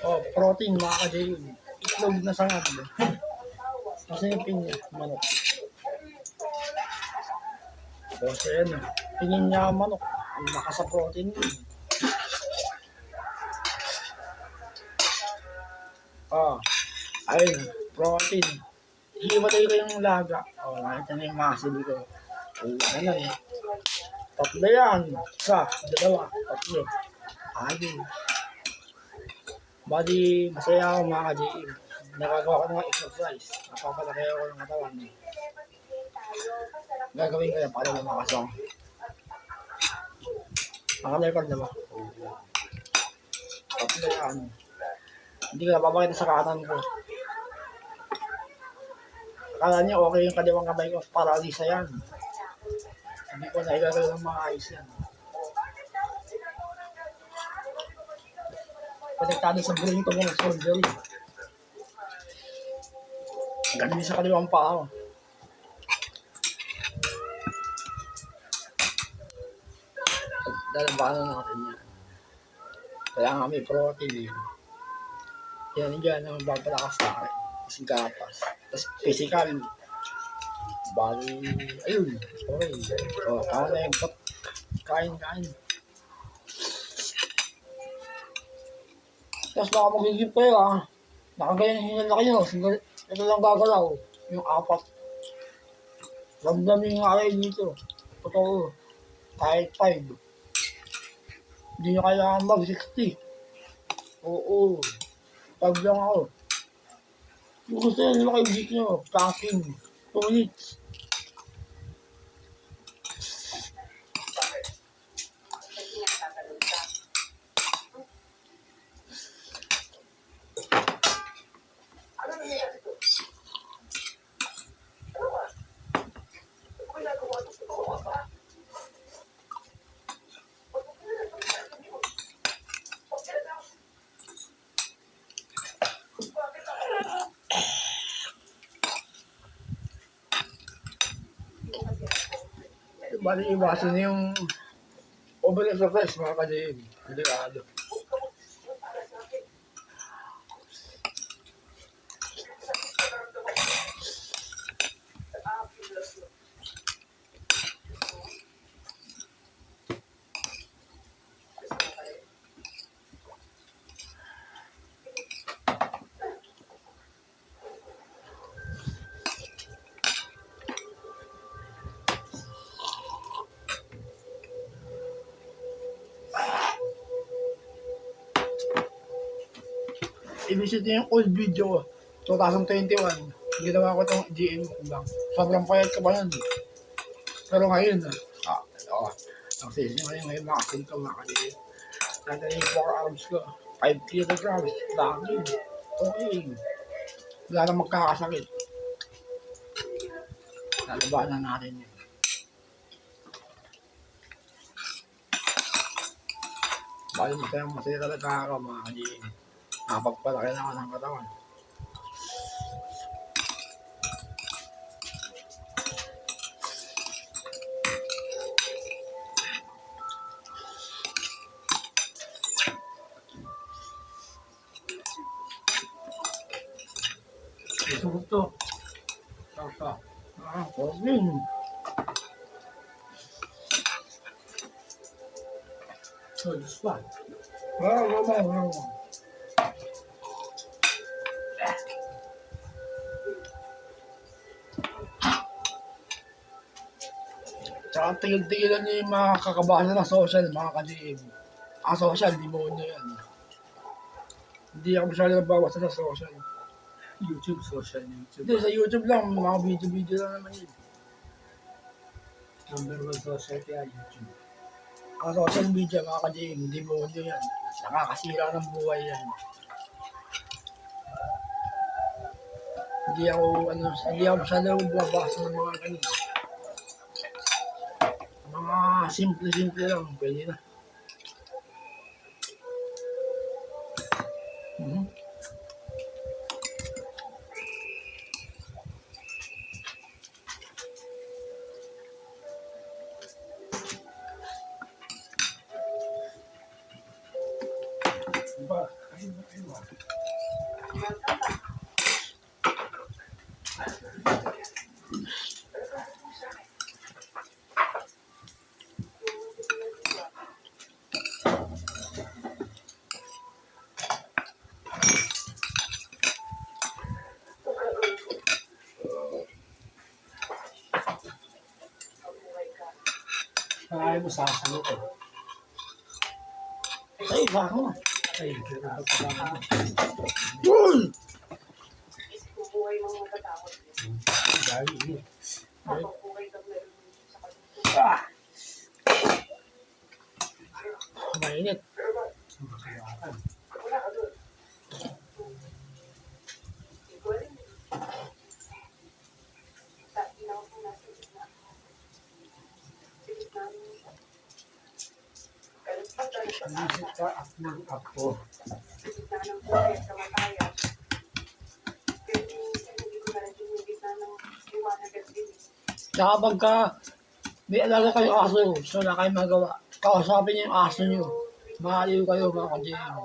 Oh, protein, mga ka-JM. Itlog na sangag. Kasi yung pinya, manok. Tapos yan, pinin niya ang manok. Ang lakas sa protein yun. Ayun, protein. Hiwalay ko yung laga. Nakita na yung muscle ko. Ano eh. Tatlo yan. Isa, dalawa, tatlo. Ayun. Bali, masaya ako mga ka-JM. Nagagawa ko ng exercise. Napapalaki ako ng katawan. Gagawin ko yan para lumakas ako. Naka-record na ba? Tatlo yan. Hindi ko napapakita sa kanan ko. Akala niya okay yung kaliwang kamay ko. Paralisa yan. Hindi ko na igagawin ng maayos yan. Konektado sa brain ko mga surgery. Ganun sa kaliwang paa ko. Dalabanan natin yan. Kaya nga may protein eh. Yan ang babalakas sa akin. Kasi gatas. Tapos physical. Bali, ayun. Okay. Kaya na yung kain. Tapos baka magiging pera. Nakaganyan hinala kayo. Ito lang gagalaw. Yung apat. Ramdamin nga kayo dito. Totoo. Kahit 5. Hindi nyo kailangan mag-60. Oo. 5 lang ako. Kung gusto nyo kayo dito nyo. Tracking. 2 minutes. Bali, iwasan niyo yung over-exercise mga ka-JM. Delikado. I-visit niyo yung old video ko. 2021. Ginawa ko itong GM lang. Sobrang payat ka ba yan? Pero ngayon, ang sisi ngayon makasin ka mga ka-JM. Nandiyan yung 4 arms ko. 5 kilograms. Lagi. Okay. Wala na magkakasakit. Lalabanan natin yun. Bali masaya talaga ako mga ka-JM. Nakapagpalaki na ako ng katawan. Isugot to. Sasa. Protein. So, just fun. Wow. Tsaka tigil-tigilan niyo yung mga kakabasa ng social, mga ka-JM. Social, di mo nyo yan. Hindi ako masyado nabawasa sa social. YouTube, social YouTube. Hindi, sa YouTube lang, mga video lang naman yun. Number 1 social kaya YouTube. Ang social media, mga ka-JM, hindi mo nyo yan. Nakakasira ng buhay yan. Hindi ako masyado bumabasa ng mga ganun. Mga simple lang, pwede na. Diba? Ayun. Kaya mo sasalot eh. Ay, bako. Ay, pero pagkakama mo. Yun! Dahil yun. Ah! Mainit. Makakalakan. Isip ka at ng ako. Tsaka pagka may alaga kayong aso, so wala kayong magawa. Kausapin niyo yung aso niyo. Mahaliw kayo mga ka-GM.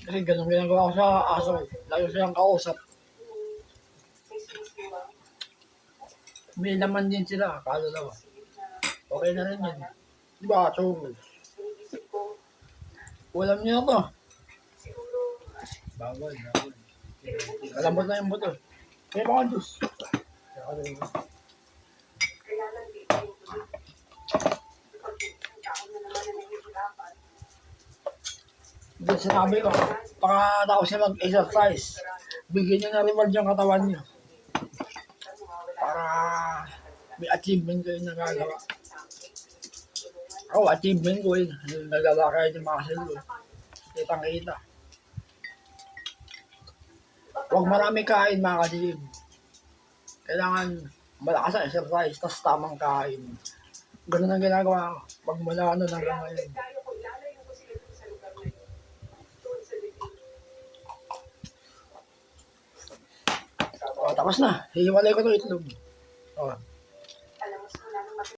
Kasi ganun ginagawa ko sa aso. Lalo silang kausap. May laman din sila, kalulawa. Okay na rin yun. Di ba, so, ulam niyo to. Bawal, bawal. Malambot na yung buto. Kaya mga juice. Then sinabi ko, pagkatapos niya mag-exercise, bigyan niyo na reward yung katawan niyo. Para may achievement kayo nagagawa. Ako, achievement ko yun. Nagagawa kayo ng mga silo. Kitang-kita. Huwag marami kain mga kasilib. Kailangan malakas ang exercise, tapos tamang kain. Ganun ang ginagawa ko. Pag mula ano hanggang ngayon. O, tapos na. Hihiwalay ko ito itlog. O,